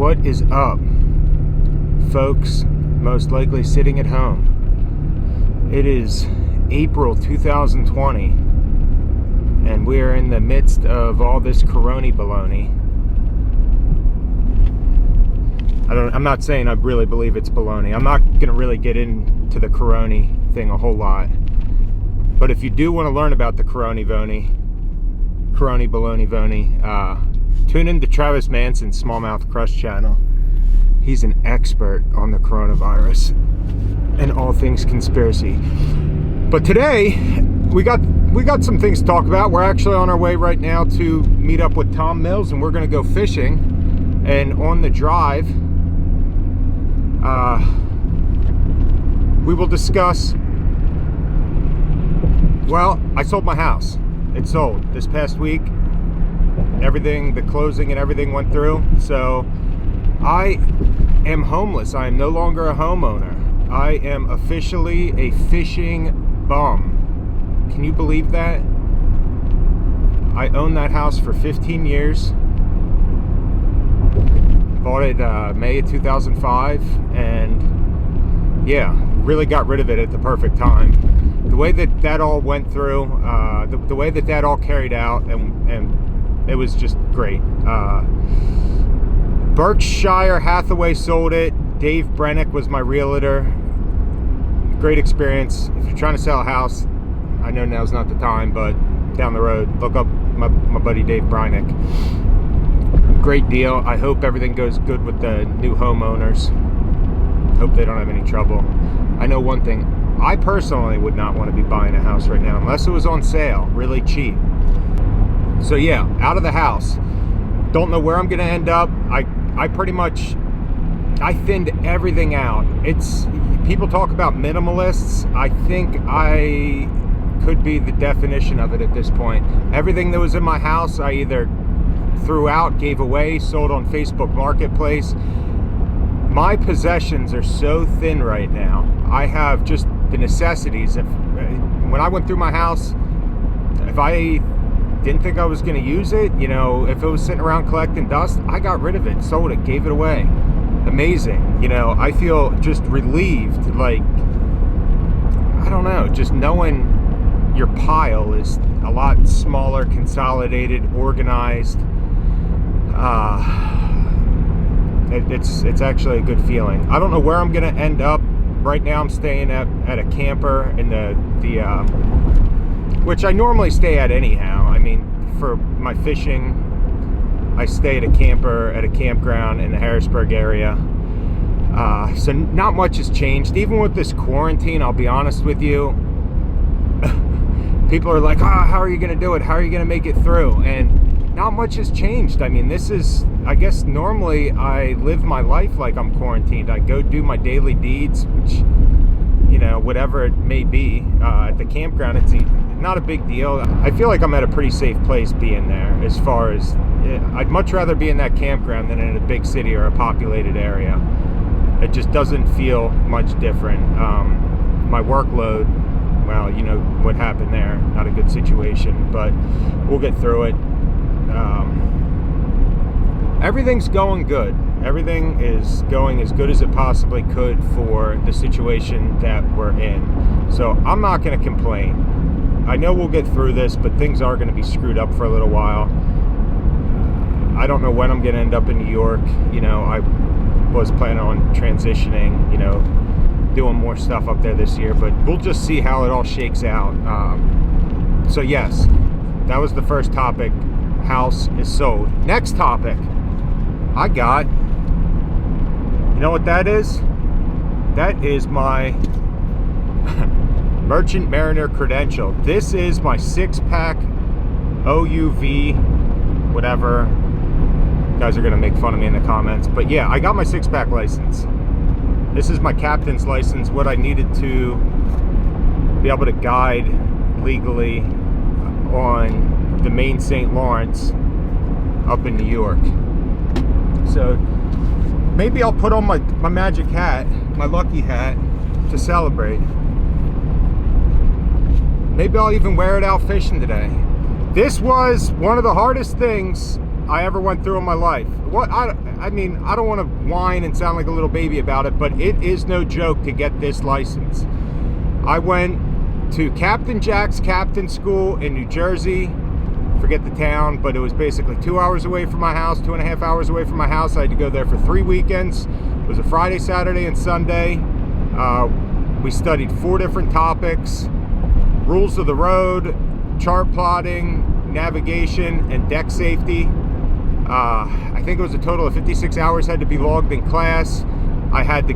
What is up, folks? Most likely sitting at home. It is April 2020, and we are in the midst of all this corona baloney. I'm not saying I really believe it's baloney. I'm not going to really get into the corona thing a whole lot. But if you do want to learn about the corona baloney, tune in to Travis Manson's Smallmouth Crush channel. He's an expert on the coronavirus and all things conspiracy. But today we got some things to talk about. We're actually on our way right now to meet up with Tom Mills, and we're going to go fishing. And on the drive, we will discuss. Well, I sold my house. It sold this past week. Everything, the closing and everything went through. So I am homeless. I am no longer a homeowner. I am officially a fishing bum. Can you believe that? I owned that house for 15 years. Bought it May of 2005, and yeah, really got rid of it at the perfect time. The way that all went through, the way that all carried out, and it was just great. Berkshire Hathaway sold it. Dave Brennick was my realtor. Great experience. If you're trying to sell a house, I know now's not the time, but down the road, look up my buddy Dave Brennick. Great deal. I hope everything goes good with the new homeowners. Hope they don't have any trouble. I know one thing. I personally would not want to be buying a house right now unless it was on sale, really cheap. So yeah, out of the house. Don't know where I'm going to end up. I pretty much, I thinned everything out. People talk about minimalists. I think I could be the definition of it at this point. Everything that was in my house, I either threw out, gave away, sold on Facebook Marketplace. My possessions are so thin right now. I have just the necessities. When I went through my house, if I didn't think I was going to use it, if it was sitting around collecting dust, I got rid of it, sold it, gave it away. Amazing. I feel just relieved. Like, I don't know, just knowing your pile is a lot smaller, consolidated, organized. It's actually a good feeling. I don't know where I'm going to end up. Right now I'm staying at a camper in the which I normally stay at anyhow. I mean, for my fishing, I stay at a campground in the Harrisburg area. So not much has changed. Even with this quarantine, I'll be honest with you, people are like, how are you going to do it? How are you going to make it through? And not much has changed. I mean, I guess normally I live my life like I'm quarantined. I go do my daily deeds, which, whatever it may be. At the campground, it's not a big deal. I feel like I'm at a pretty safe place being there, as far as, I'd much rather be in that campground than in a big city or a populated area. It just doesn't feel much different. My workload, well, what happened there, not a good situation, but we'll get through it. Everything's going good. Everything is going as good as it possibly could for the situation that we're in. So I'm not going to complain. I know we'll get through this, but things are going to be screwed up for a little while. I don't know when I'm going to end up in New York. I was planning on transitioning, doing more stuff up there this year, but we'll just see how it all shakes out. So yes, that was the first topic. House is sold. Next topic, I got, you know what that is? That is my Merchant Mariner credential. This is my 6-pack OUV, whatever. You guys are going to make fun of me in the comments. But yeah, I got my 6-pack license. This is my captain's license, what I needed to be able to guide legally on the main St. Lawrence up in New York. So maybe I'll put on my magic hat, my lucky hat, to celebrate. Maybe I'll even wear it out fishing today. This was one of the hardest things I ever went through in my life. I mean, I don't want to whine and sound like a little baby about it, but it is no joke to get this license. I went to Captain Jack's Captain School in New Jersey. Forget the town, but it was basically 2 hours away from my house, 2.5 hours away from my house. I had to go there for 3 weekends. It was a Friday, Saturday, and Sunday. We studied 4 different topics: rules of the road, chart plotting, navigation, and deck safety. I think it was a total of 56 hours had to be logged in class. I had to,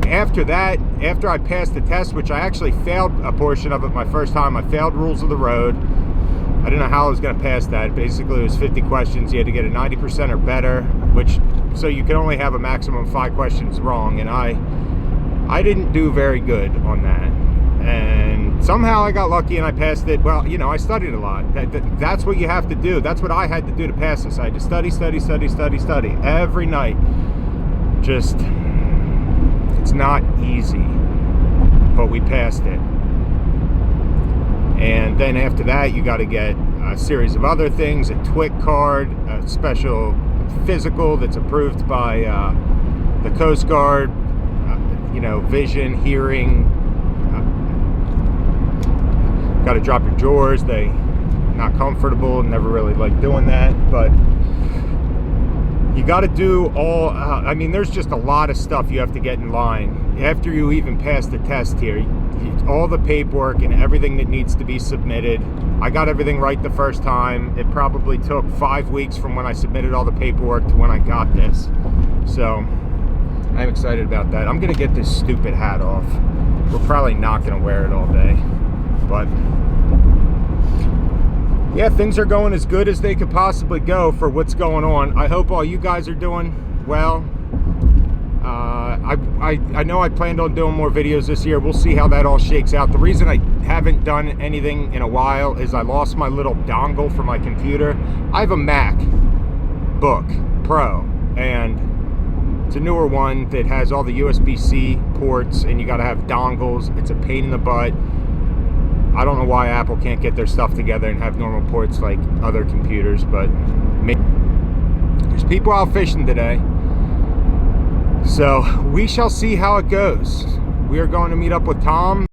after that, after I passed the test, which I actually failed a portion of it my first time, I failed rules of the road. I didn't know how I was going to pass that. Basically, it was 50 questions. You had to get a 90% or better, which, so you could only have a maximum of 5 questions wrong, and I didn't do very good on that. And somehow I got lucky and I passed it. Well, you know, I studied a lot. That's what you have to do. That's what I had to do to pass this. I had to study every night. Just, it's not easy, but we passed it. And then after that, you got to get a series of other things: a TWIC card, a special physical that's approved by the Coast Guard, you know, vision, hearing. Got to drop your drawers. They not comfortable. Never really like doing that, but you got to do all. I mean, there's just a lot of stuff you have to get in line after you even pass the test here. All the paperwork and everything that needs to be submitted. I got everything right the first time. It probably took 5 weeks from when I submitted all the paperwork to when I got this. So I'm excited about that. I'm gonna get this stupid hat off. We're probably not gonna wear it all day, but yeah, things are going as good as they could possibly go for what's going on. I hope all you guys are doing well. I know I planned on doing more videos this year. We'll see how that all shakes out. The reason I haven't done anything in a while is I lost my little dongle for my computer. I have a MacBook Pro, and it's a newer one that has all the USB-C ports, and you got to have dongles. It's a pain in the butt. I don't know why Apple can't get their stuff together and have normal ports like other computers, but there's people out fishing today. So we shall see how it goes. We are going to meet up with Tom